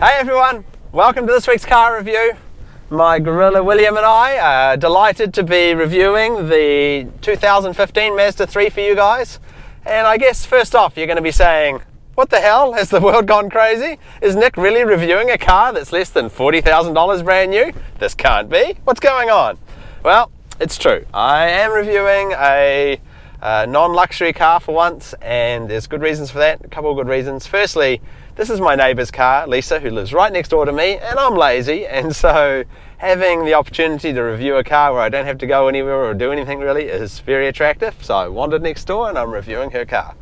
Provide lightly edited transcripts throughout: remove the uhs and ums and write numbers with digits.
Hey everyone, welcome to this week's car review. My gorilla William and I are delighted to be reviewing the 2015 Mazda 3 for you guys. And I guess first off you're going to be saying, what the hell, has the world gone crazy? Is Nick really reviewing a car that's less than $40,000 brand new? This can't be. What's going on? Well, it's true. I am reviewing a non-luxury car for once, and there's good reasons for that, a couple of good reasons. Firstly, this is my neighbour's car, Lisa, who lives right next door to me, and I'm lazy, and so having the opportunity to review a car where I don't have to go anywhere or do anything really is very attractive. So I wandered next door and I'm reviewing her car.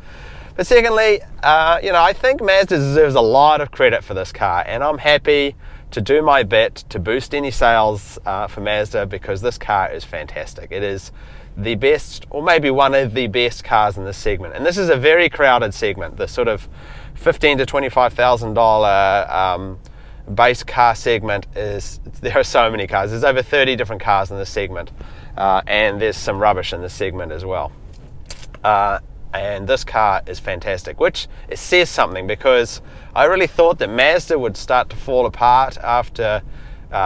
But secondly, I think Mazda deserves a lot of credit for this car, and I'm happy to do my bit to boost any sales for Mazda, because this car is fantastic. It is the best, or maybe one of the best cars in this segment, and this is a very crowded segment. The sort of $15,000 to $25,000 base car segment there are so many cars. There's over 30 different cars in this segment, and there's some rubbish in this segment as well. And this car is fantastic, which it says something, because I really thought that Mazda would start to fall apart after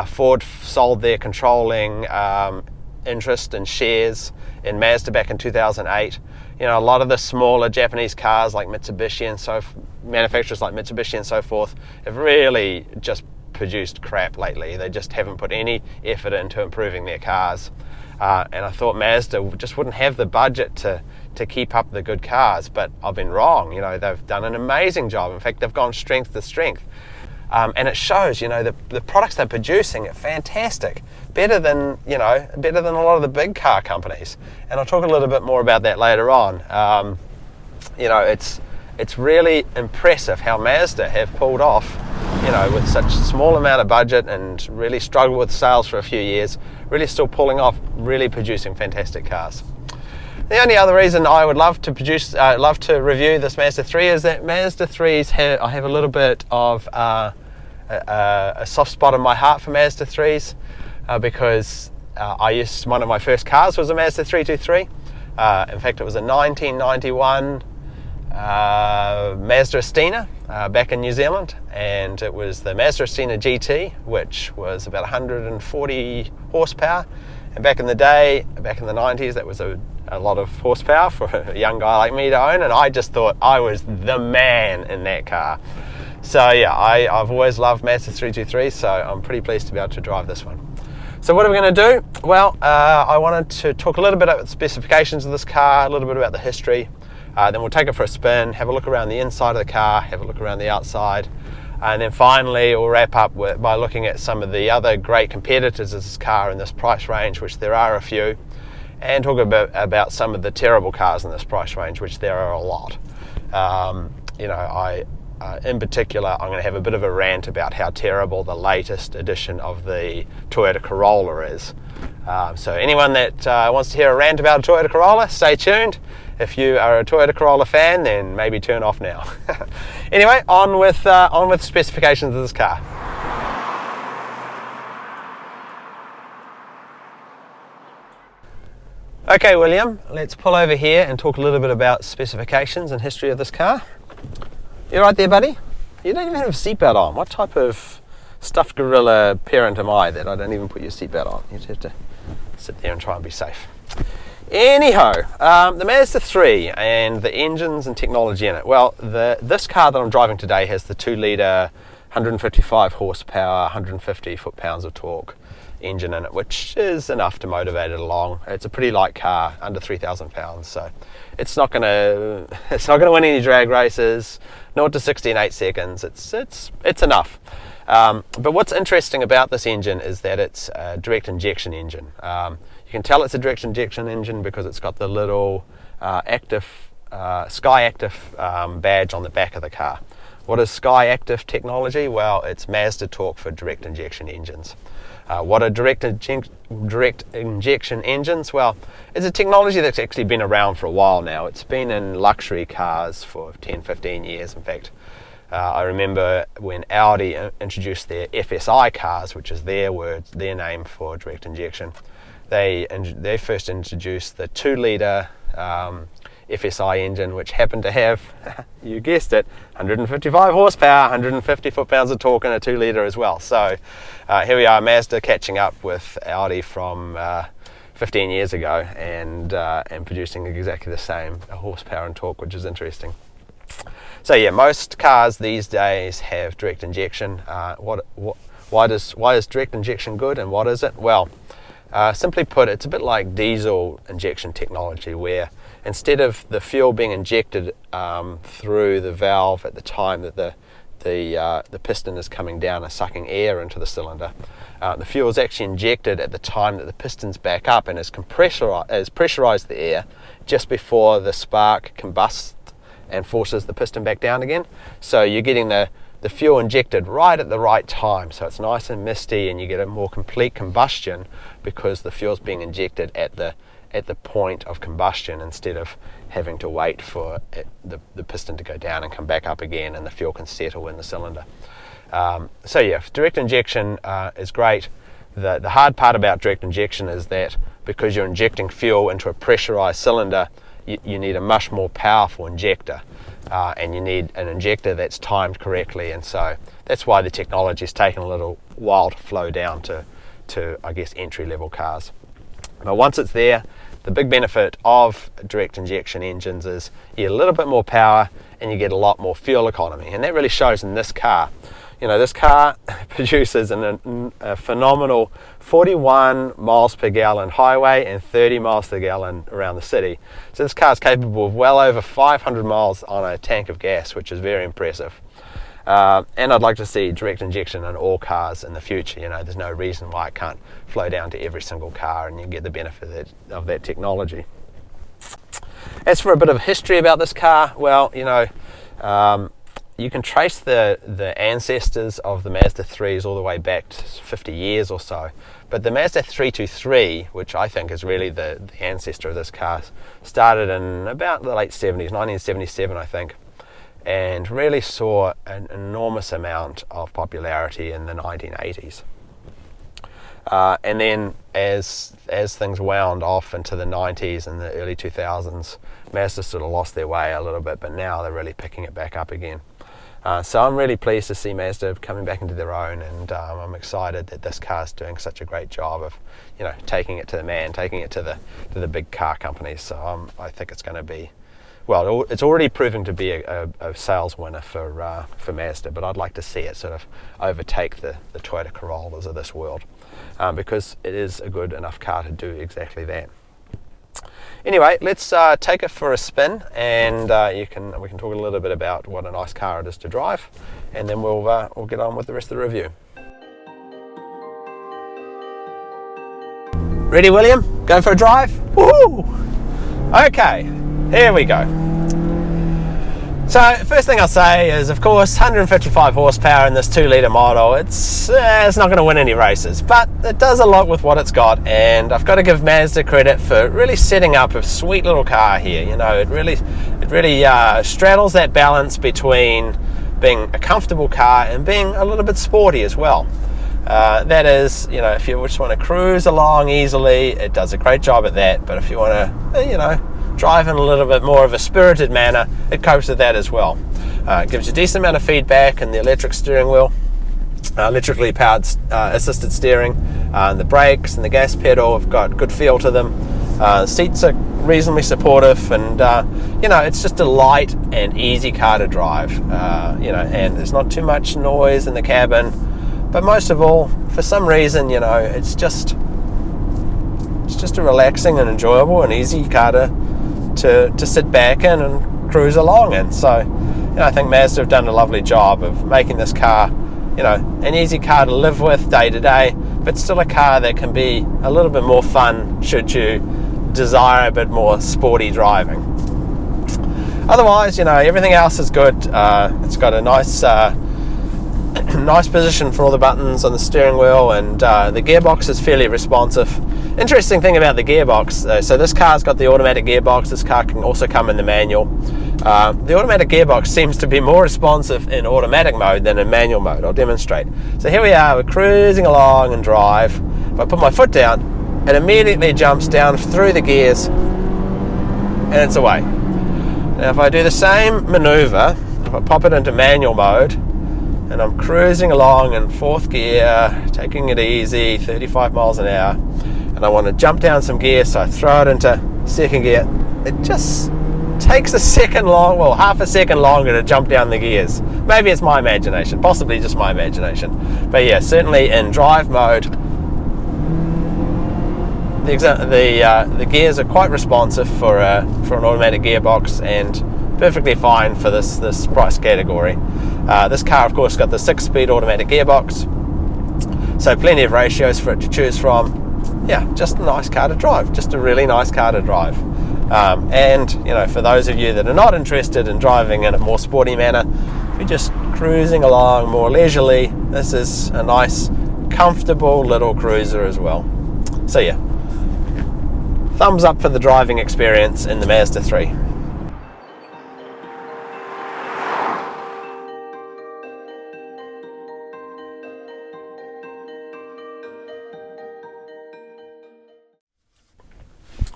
Ford sold their controlling interest and shares in Mazda back in 2008. A lot of the smaller Japanese cars like Mitsubishi and manufacturers like Mitsubishi and so forth have really just produced crap lately. They just haven't put any effort into improving their cars. And I thought Mazda just wouldn't have the budget to keep up the good cars, but I've been wrong. They've done an amazing job. In fact, they've gone strength to strength. And it shows, the products they're producing are fantastic. Better than a lot of the big car companies. And I'll talk a little bit more about that later on. It's really impressive how Mazda have pulled off, with such a small amount of budget and really struggled with sales for a few years, really still pulling off, really producing fantastic cars. The only other reason I would love to review this Mazda 3 is that Mazda 3s I have a little bit of a soft spot in my heart for Mazda 3s, because one of my first cars was a Mazda 323. In fact, it was a 1991 Mazda Astina back in New Zealand, and it was the Mazda Astina GT, which was about 140 horsepower. And back in the day, back in the 90s, that was a lot of horsepower for a young guy like me to own, and I just thought I was the man in that car. So yeah, I've always loved Mazda 323, so I'm pretty pleased to be able to drive this one. So what are we going to do? Well, I wanted to talk a little bit about the specifications of this car, a little bit about the history. Then we'll take it for a spin, have a look around the inside of the car, have a look around the outside, and then finally we'll wrap up by looking at some of the other great competitors of this car in this price range, which there are a few, and talk about some of the terrible cars in this price range, which there are a lot. In particular, I'm going to have a bit of a rant about how terrible the latest edition of the Toyota Corolla is. So anyone that wants to hear a rant about a Toyota Corolla, stay tuned. If you are a Toyota Corolla fan, then maybe turn off now. Anyway, on with specifications of this car. Okay, William, let's pull over here and talk a little bit about specifications and history of this car. You right there, buddy? You don't even have a seatbelt on. What type of stuffed gorilla parent am I that I don't even put your seatbelt on? You just have to sit there and try and be safe. Anyhow, the Mazda 3 and the engines and technology in it. Well, this car that I'm driving today has the 2-litre, 155 horsepower, 150 foot-pounds of torque engine in it, which is enough to motivate it along. It's a pretty light car, under 3,000 pounds, so it's not gonna win any drag races. 0 to 60 in 8 seconds. It's enough. But what's interesting about this engine is that it's a direct injection engine. You can tell it's a direct injection engine because it's got the little Sky Active badge on the back of the car. What is Sky Active technology? Well, it's Mazda talk for direct injection engines. What are direct injection engines? Well, it's a technology that's actually been around for a while now. It's been in luxury cars for 10-15 years. In fact, I remember when Audi introduced their FSI cars, which is their name for direct injection. They first introduced the 2-litre FSI engine, which happened to have, you guessed it, 155 horsepower, 150 foot-pounds of torque, and a 2 litre as well. So here we are, Mazda catching up with Audi from 15 years ago, and producing exactly the same horsepower and torque, which is interesting. So yeah, most cars these days have direct injection. Why is direct injection good, and what is it? Well, simply put, it's a bit like diesel injection technology, where instead of the fuel being injected through the valve at the time that the piston is coming down and sucking air into the cylinder, the fuel is actually injected at the time that the piston's back up and has pressurized the air just before the spark combusts and forces the piston back down again. So you're getting the fuel injected right at the right time, so it's nice and misty, and you get a more complete combustion because the fuel's being injected at the point of combustion, instead of having to wait for the piston to go down and come back up again, and the fuel can settle in the cylinder. So yeah, direct injection is great. The hard part about direct injection is that because you're injecting fuel into a pressurized cylinder, you need a much more powerful injector, and you need an injector that's timed correctly, and so that's why the technology has taken a little while to flow down to I guess entry-level cars. But once it's there, the big benefit of direct injection engines is you get a little bit more power and you get a lot more fuel economy, and that really shows in this car. You know, this car produces a phenomenal 41 miles per gallon highway and 30 miles per gallon around the city. So this car is capable of well over 500 miles on a tank of gas, which is very impressive. And I'd like to see direct injection in all cars in the future. You know, there's no reason why it can't flow down to every single car and you get the benefit of that technology. As for a bit of history about this car, well, you know, you can trace the ancestors of the Mazda 3s all the way back to 50 years or so. But the Mazda 323, which I think is really the ancestor of this car, started in about the late 70s, 1977 I think, and really saw an enormous amount of popularity in the 1980s. And then as things wound off into the 90s and the early 2000s, Mazda sort of lost their way a little bit, but now they're really picking it back up again. So I'm really pleased to see Mazda coming back into their own, and I'm excited that this car is doing such a great job of, you know, taking it to the man, taking it to the big car companies. So I think it's going to be, well, it's already proving to be a sales winner for Mazda, but I'd like to see it sort of overtake the Toyota Corollas of this world, because it is a good enough car to do exactly that. Anyway, let's take it for a spin, and we can talk a little bit about what a nice car it is to drive, and then we'll get on with the rest of the review. Ready, William? Going for a drive? Woohoo! Okay, here we go. So first thing I'll say is, of course, 155 horsepower in this 2 litre model. It's not going to win any races, but it does a lot with what it's got, and I've got to give Mazda credit for really setting up a sweet little car here. You know, it really straddles that balance between being a comfortable car and being a little bit sporty as well. That is, you know, if you just want to cruise along easily, it does a great job at that. But if you want to, you know, drive in a little bit more of a spirited manner, it copes with that as well. It gives you a decent amount of feedback in the electric steering wheel, electrically powered assisted steering, and the brakes and the gas pedal have got good feel to them. Seats are reasonably supportive, and you know, it's just a light and easy car to drive. You know, and there's not too much noise in the cabin, but most of all, for some reason, you know, it's just a relaxing and enjoyable and easy car to sit back in and cruise along in. So, you know, I think Mazda have done a lovely job of making this car, you know, an easy car to live with day to day, but still a car that can be a little bit more fun should you desire a bit more sporty driving. Otherwise, you know, everything else is good. It's got a nice nice position for all the buttons on the steering wheel, and the gearbox is fairly responsive. Interesting thing about the gearbox, so this car's got the automatic gearbox. This car can also come in the manual. The automatic gearbox seems to be more responsive in automatic mode than in manual mode. I'll demonstrate. So here we are, we're cruising along and drive. If I put my foot down, it immediately jumps down through the gears and it's away. Now if I do the same maneuver, if I pop it into manual mode and I'm cruising along in 4th gear, taking it easy, 35 miles an hour, and I want to jump down some gears, so I throw it into 2nd gear, it just takes a second long, well, half a second longer to jump down the gears. Maybe it's my imagination, possibly just my imagination. But yeah, certainly in drive mode, the gears are quite responsive for an automatic gearbox, and perfectly fine for this price category. This car, of course, got the 6-speed automatic gearbox, so plenty of ratios for it to choose from. Yeah, just a nice car to drive, just a really nice car to drive. And you know, for those of you that are not interested in driving in a more sporty manner, if you're just cruising along more leisurely, this is a nice, comfortable little cruiser as well. So yeah, thumbs up for the driving experience in the Mazda 3.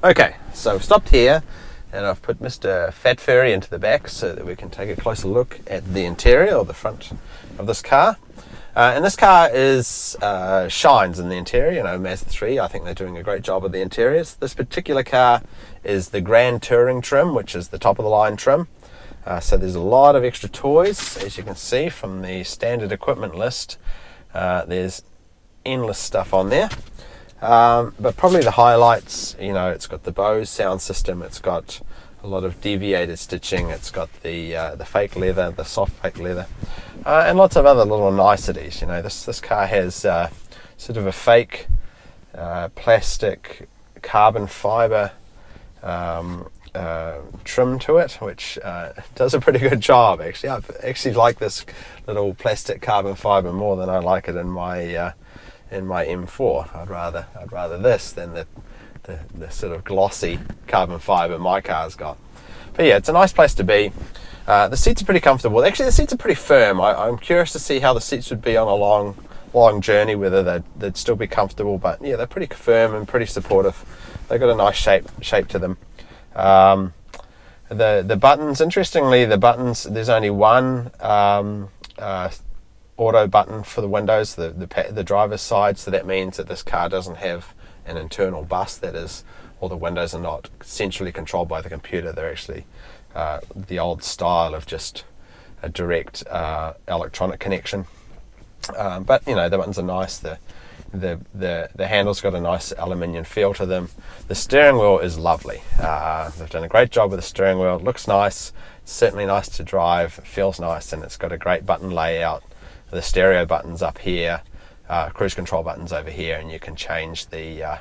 Okay, so I've stopped here and I've put Mr. Fat Furry into the back so that we can take a closer look at the interior or the front of this car. And this car shines in the interior. You know, Mazda 3, I think they're doing a great job of the interiors. This particular car is the Grand Touring trim, which is the top of the line trim. So there's a lot of extra toys, as you can see from the standard equipment list. There's endless stuff on there. But probably the highlights, you know, it's got the Bose sound system, it's got a lot of deviated stitching, it's got the fake leather, the soft fake leather, and lots of other little niceties. You know, this car has sort of a fake plastic carbon fiber trim to it, which does a pretty good job actually. I actually like this little plastic carbon fiber more than I like it in my M4. I'd rather this than the sort of glossy carbon fiber my car's got. But yeah, it's a nice place to be. The seats are pretty comfortable. Actually, the seats are pretty firm. I'm curious to see how the seats would be on a long journey, whether they'd still be comfortable. But yeah, they're pretty firm and pretty supportive. They've got a nice shape to them. The buttons, interestingly, there's only one auto button for the windows, the driver's side, so that means that this car doesn't have an internal bus, that is, all the windows are not centrally controlled by the computer. They're actually the old style of just a direct electronic connection. But you know, the buttons are nice. The handles got a nice aluminium feel to them. The steering wheel is lovely. They've done a great job with the steering wheel. It looks nice. It's certainly nice to drive. It feels nice, and it's got a great button layout. The stereo buttons up here, cruise control buttons over here, and you can change the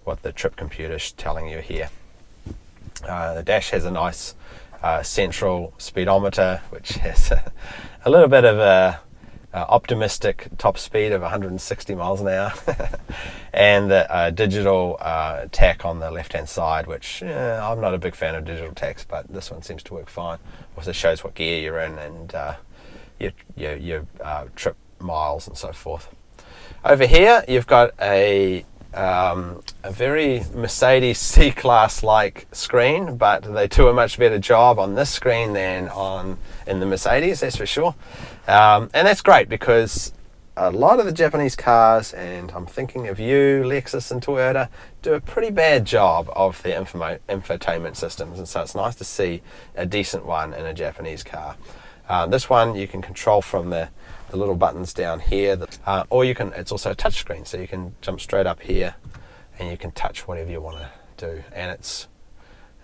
what the trip computer's telling you here. The dash has a nice central speedometer, which has a little bit of a optimistic top speed of 160 miles an hour, and the digital tach on the left hand side, which I'm not a big fan of digital tachs, but this one seems to work fine. Also shows what gear you're in and your trip miles and so forth. Over here you've got a very Mercedes C-Class like screen, but they do a much better job on this screen than in the Mercedes, that's for sure. And that's great because a lot of the Japanese cars, and I'm thinking of you, Lexus and Toyota, do a pretty bad job of their infotainment systems, and so it's nice to see a decent one in a Japanese car. This one you can control from the little buttons down here, or it's also a touch screen, so you can jump straight up here and you can touch whatever you want to do. And it's,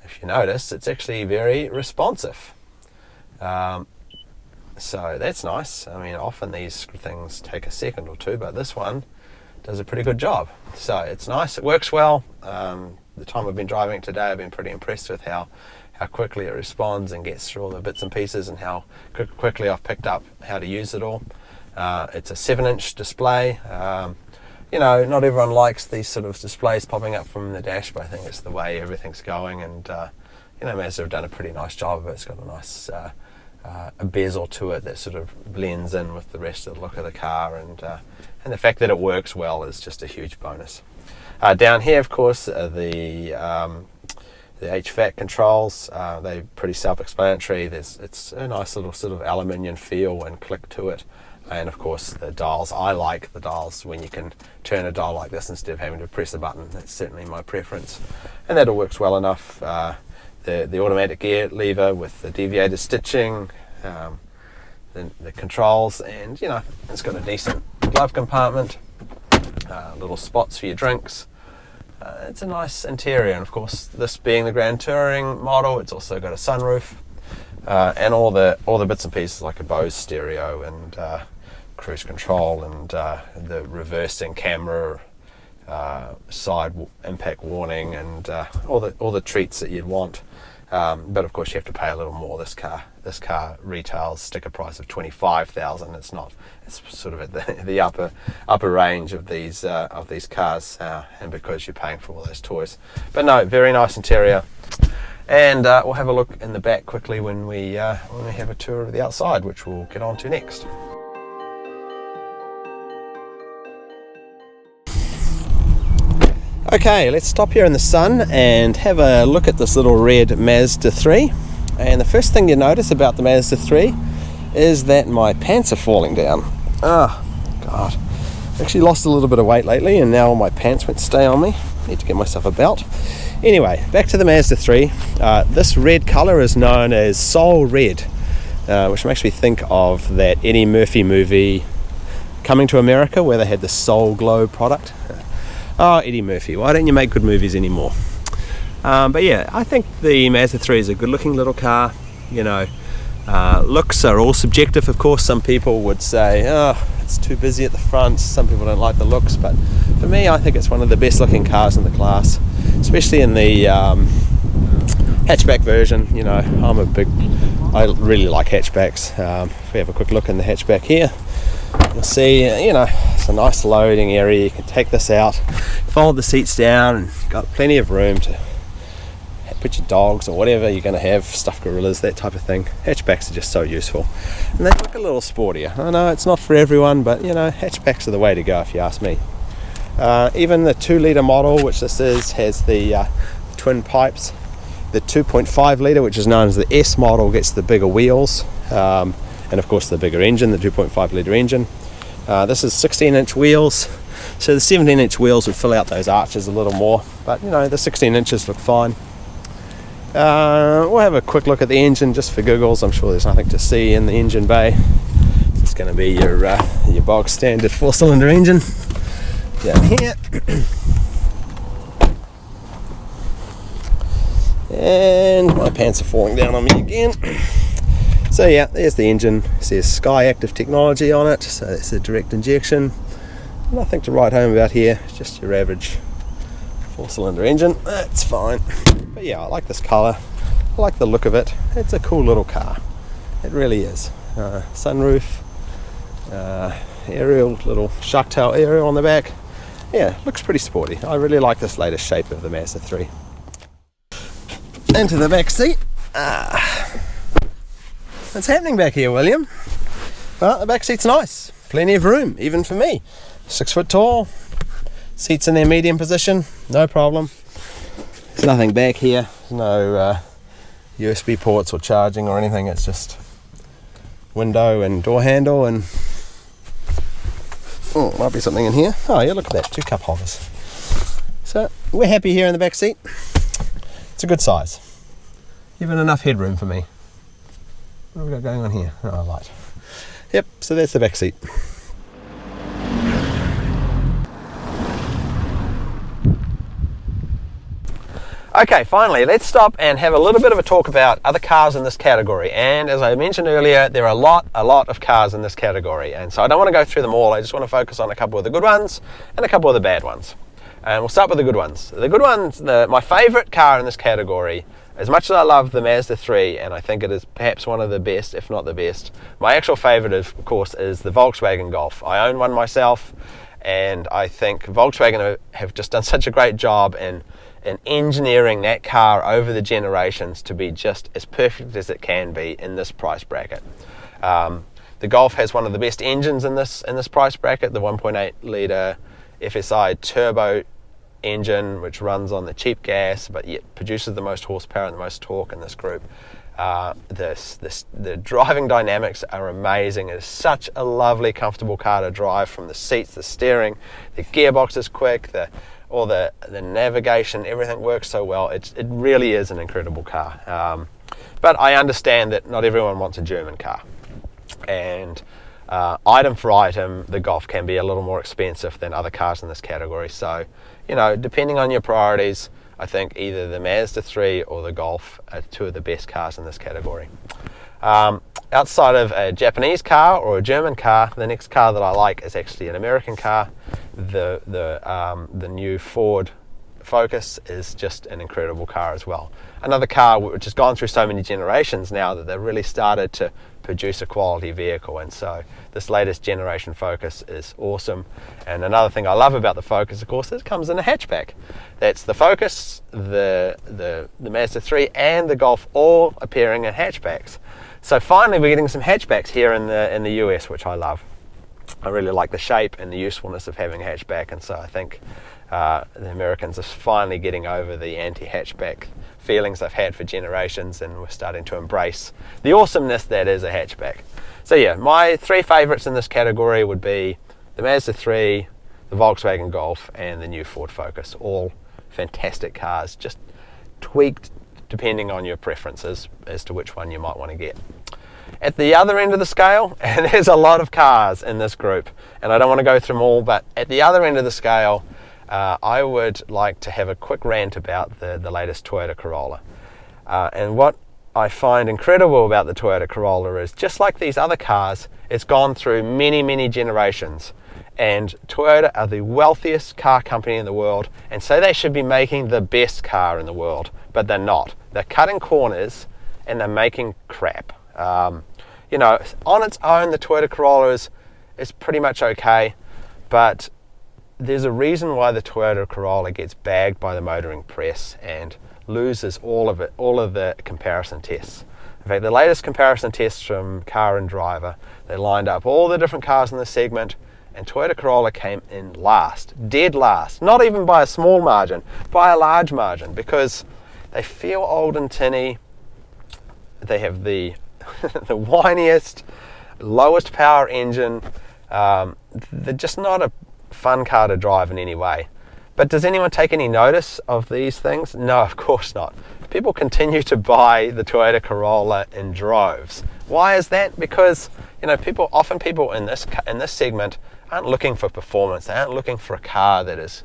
if you notice, it's actually very responsive. So that's nice. I mean, often these things take a second or two, but this one does a pretty good job. So it's nice, it works well. The time I've been driving it today, I've been pretty impressed with how quickly it responds and gets through all the bits and pieces, and how quickly I've picked up how to use it all. It's a 7-inch display. You know, not everyone likes these sort of displays popping up from the dash, but I think it's the way everything's going, and you know, Mazda have done a pretty nice job of it. It's got a nice a bezel to it that sort of blends in with the rest of the look of the car, and the fact that it works well is just a huge bonus. Down here, of course, the The HVAC controls, they're pretty self-explanatory. It's a nice little sort of aluminium feel and click to it. And of course the dials, I like the dials when you can turn a dial like this instead of having to press a button. That's certainly my preference, and that all works well enough. The automatic gear lever with the deviated stitching, the controls, and you know, it's got a decent glove compartment, little spots for your drinks. It's a nice interior, and of course this being the Grand Touring model, it's also got a sunroof, and all the bits and pieces like a Bose stereo and cruise control and the reversing camera, side impact warning, and all the treats that you'd want. But of course you have to pay a little more. This car retails sticker price of $25,000. It's sort of at the upper range of these cars, and because you're paying for all those toys. But no, very nice interior. And we'll have a look in the back quickly when we have a tour of the outside, which we'll get on to next. Okay, let's stop here in the sun and have a look at this little red Mazda 3. And the first thing you notice about the Mazda 3 is that my pants are falling down. Oh, God. I actually lost a little bit of weight lately, and now all my pants won't stay on me. Need to get myself a belt. Anyway, back to the Mazda 3. This red colour is known as Soul Red, which makes me think of that Eddie Murphy movie, Coming to America, where they had the Soul Glow product. Oh, Eddie Murphy, why don't you make good movies anymore? But yeah, I think the Mazda 3 is a good looking little car. You know, looks are all subjective, of course. Some people would say, oh, it's too busy at the front. Some people don't like the looks, but for me, I think it's one of the best looking cars in the class, especially in the hatchback version. You know, I really like hatchbacks. If we have a quick look in the hatchback here, you'll see, you know, it's a nice loading area. You can take this out, fold the seats down, and got plenty of room to put your dogs or whatever you're going to have, stuffed gorillas, that type of thing. Hatchbacks are just so useful, and they look a little sportier. I know it's not for everyone, but you know, hatchbacks are the way to go if you ask me. Even the 2-litre model, which this is, has the twin pipes. The 2.5 litre, which is known as the S model, gets the bigger wheels, and of course the bigger engine, the 2.5 litre engine. This is 16-inch wheels, so the 17-inch wheels would fill out those arches a little more, but you know, the 16 inches look fine. We'll have a quick look at the engine just for giggles. I'm sure there's nothing to see in the engine bay. It's going to be your bog standard 4-cylinder engine down here. And my pants are falling down on me again. So yeah, there's the engine. It says Sky Active Technology on it, so it's a direct injection. Nothing to write home about here, just your average 4-cylinder engine. That's fine. But yeah, I like this colour. I like the look of it. It's a cool little car. It really is. Sunroof, aerial, little shark tail aerial on the back. Yeah, looks pretty sporty. I really like this latest shape of the Mazda 3. Into the back seat. What's happening back here, William? Well, the back seat's nice. Plenty of room, even for me. 6 foot tall. Seats in their medium position, no problem. There's nothing back here. There's no USB ports or charging or anything. It's just window and door handle, and oh, might be something in here. Oh yeah, look at that, 2 cup holders. So we're happy here in the back seat. It's a good size. Even enough headroom for me. What have we got going on here? Oh, light. Yep, so that's the back seat. Okay, finally, let's stop and have a little bit of a talk about other cars in this category. And as I mentioned earlier, there are a lot of cars in this category. And so I don't want to go through them all. I just want to focus on a couple of the good ones and a couple of the bad ones. And we'll start with the good ones. The good ones, my favorite car in this category, as much as I love the Mazda 3, and I think it is perhaps one of the best, if not the best, my actual favorite, of course, is the Volkswagen Golf. I own one myself, and I think Volkswagen have just done such a great job in engineering that car over the generations to be just as perfect as it can be in this price bracket. The Golf has one of the best engines in this price bracket, the 1.8 litre FSI turbo engine which runs on the cheap gas but yet produces the most horsepower and the most torque in this group. The driving dynamics are amazing. It's such a lovely, comfortable car to drive, from the seats, the steering, the gearbox is quick, the navigation, everything works so well. It really is an incredible car. But I understand that not everyone wants a German car, and item for item, the Golf can be a little more expensive than other cars in this category. So, you know, depending on your priorities, I think either the Mazda 3 or the Golf are two of the best cars in this category. Outside of a Japanese car or a German car, the next car that I like is actually an American car. The new Ford Focus is just an incredible car as well. Another car which has gone through so many generations now that they've really started to produce a quality vehicle, and so this latest generation Focus is awesome. And another thing I love about the Focus, of course, is it comes in a hatchback. That's the Focus, the Mazda 3 and the Golf all appearing in hatchbacks. So finally we're getting some hatchbacks here in the US, which I love. I really like the shape and the usefulness of having a hatchback, and so I think the Americans are finally getting over the anti-hatchback feelings they've had for generations, and we're starting to embrace the awesomeness that is a hatchback. So yeah, my three favourites in this category would be the Mazda 3, the Volkswagen Golf, and the new Ford Focus. All fantastic cars, just tweaked depending on your preferences as to which one you might want to get. At the other end of the scale, and there's a lot of cars in this group, and I don't want to go through them all, but at the other end of the scale, I would like to have a quick rant about the latest Toyota Corolla. And what I find incredible about the Toyota Corolla is, just like these other cars, it's gone through many, many generations. And Toyota are the wealthiest car company in the world, and so they should be making the best car in the world, but they're not. They're cutting corners and they're making crap. You know, on its own, the Toyota Corolla is pretty much okay, but there's a reason why the Toyota Corolla gets bagged by the motoring press and loses all of the comparison tests. In fact, the latest comparison tests from Car and Driver, they lined up all the different cars in the segment, and Toyota Corolla came in last, dead last, not even by a small margin, by a large margin, because they feel old and tinny. They have the the whiniest, lowest power engine. They're just not a fun car to drive in any way. But does anyone take any notice of these things? No, of course not. People continue to buy the Toyota Corolla in droves. Why is that? Because, you know, people in this segment aren't looking for performance. They aren't looking for a car that is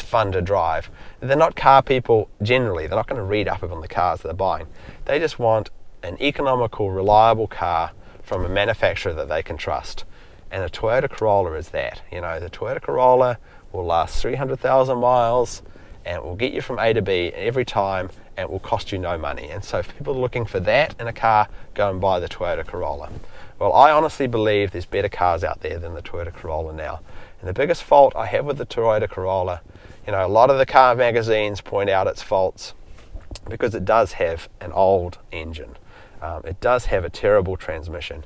fun to drive. They're not car people generally. They're not going to read up on the cars they're buying. They just want an economical, reliable car from a manufacturer that they can trust. And the Toyota Corolla is that. You know, the Toyota Corolla will last 300,000 miles and it will get you from A to B every time, and it will cost you no money. And so if people are looking for that in a car, go and buy the Toyota Corolla. Well, I honestly believe there's better cars out there than the Toyota Corolla now. And the biggest fault I have with the Toyota Corolla, you know, a lot of the car magazines point out its faults because it does have an old engine. It does have a terrible transmission.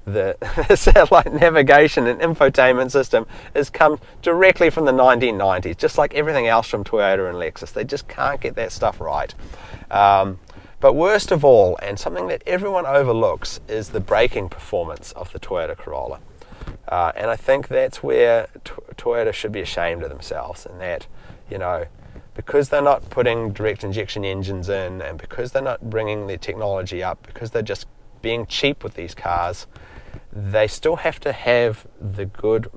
The satellite navigation and infotainment system has come directly from the 1990s, just like everything else from Toyota and Lexus. They just can't get that stuff right. But worst of all, and something that everyone overlooks, is the braking performance of the Toyota Corolla. And I think that's where Toyota should be ashamed of themselves, and that, you know, because they're not putting direct injection engines in, and because they're not bringing the technology up, because they're just being cheap with these cars, they still have to have the good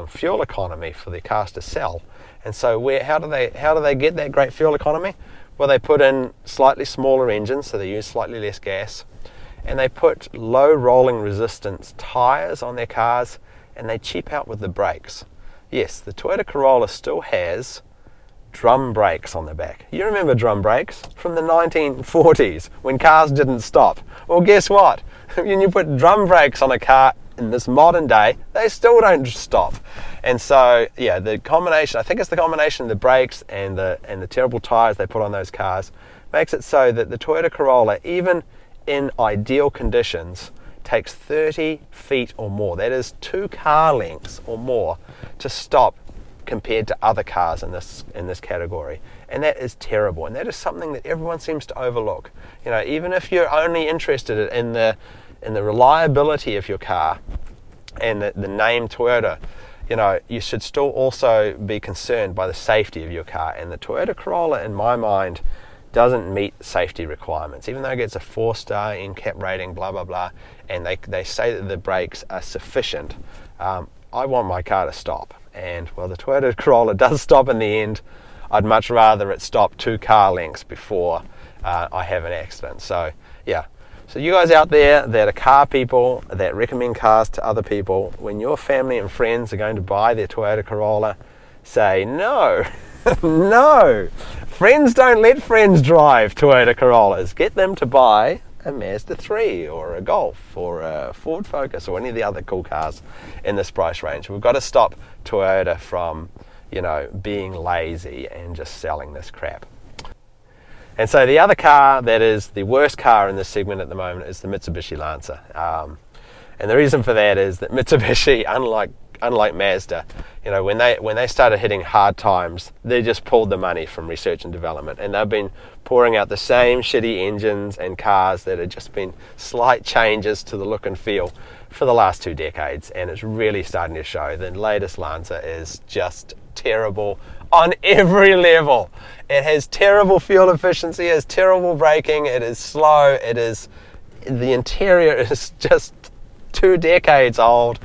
fuel economy for their cars to sell. And so how do they get that great fuel economy? Well, they put in slightly smaller engines, so they use slightly less gas, and they put low rolling resistance tires on their cars, and they cheap out with the brakes. Yes, the Toyota Corolla still has drum brakes on the back. You remember drum brakes from the 1940s when cars didn't stop. Well, guess what? When you put drum brakes on a car in this modern day, they still don't stop. And so, yeah, the combination, I think it's the combination of the brakes and the terrible tires they put on those cars, makes it so that the Toyota Corolla, even in ideal conditions, takes 30 feet or more. That is 2 car lengths or more to stop compared to other cars in this category, and that is terrible. And that is something that everyone seems to overlook. You know, even if you're only interested in the reliability of your car and the name Toyota, you know, you should still also be concerned by the safety of your car. And the Toyota Corolla, in my mind, doesn't meet safety requirements, even though it gets a 4-star NCAP rating, blah blah blah, and they say that the brakes are sufficient. I want my car to stop, and well, the Toyota Corolla does stop in the end. I'd much rather it stop 2 car lengths before I have an accident. So yeah, so you guys out there that are car people that recommend cars to other people, when your family and friends are going to buy their Toyota Corolla, say no. No, friends don't let friends drive Toyota Corollas. Get them to buy a Mazda 3 or a Golf or a Ford Focus or any of the other cool cars in this price range. We've got to stop Toyota from, you know, being lazy and just selling this crap. And so the other car that is the worst car in this segment at the moment is the Mitsubishi Lancer. And the reason for that is that Mitsubishi, unlike Mazda, you know, when they started hitting hard times, they just pulled the money from research and development, and they've been pouring out the same shitty engines and cars that have just been slight changes to the look and feel for the last 2 decades, and it's really starting to show. The latest Lancer is just terrible on every level. It has terrible fuel efficiency, it has terrible braking, it is slow, the interior is just 2 decades old.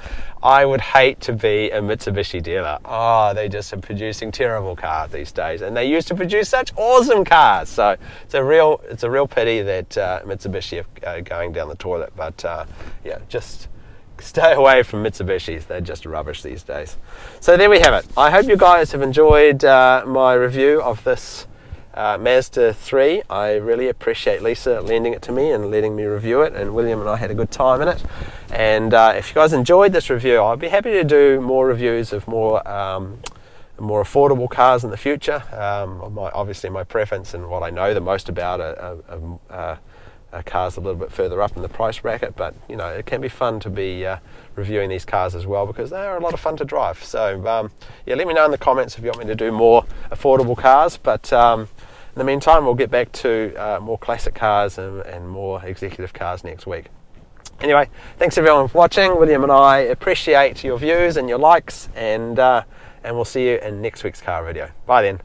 I would hate to be a Mitsubishi dealer. Oh, they just are producing terrible cars these days, and they used to produce such awesome cars. So it's a real pity that Mitsubishi are going down the toilet. But yeah, just stay away from Mitsubishis. They're just rubbish these days. So there we have it. I hope you guys have enjoyed my review of this Mazda 3. I really appreciate Lisa lending it to me and letting me review it, and William and I had a good time in it. And if you guys enjoyed this review, I'd be happy to do more reviews of more affordable cars in the future. Obviously my preference and what I know the most about are cars a little bit further up in the price bracket, but you know, it can be fun to be reviewing these cars as well, because they are a lot of fun to drive. So yeah, let me know in the comments if you want me to do more affordable cars, but in the meantime we'll get back to more classic cars and more executive cars next week. Anyway, thanks everyone for watching. William and I appreciate your views and your likes, and we'll see you in next week's car video. Bye then.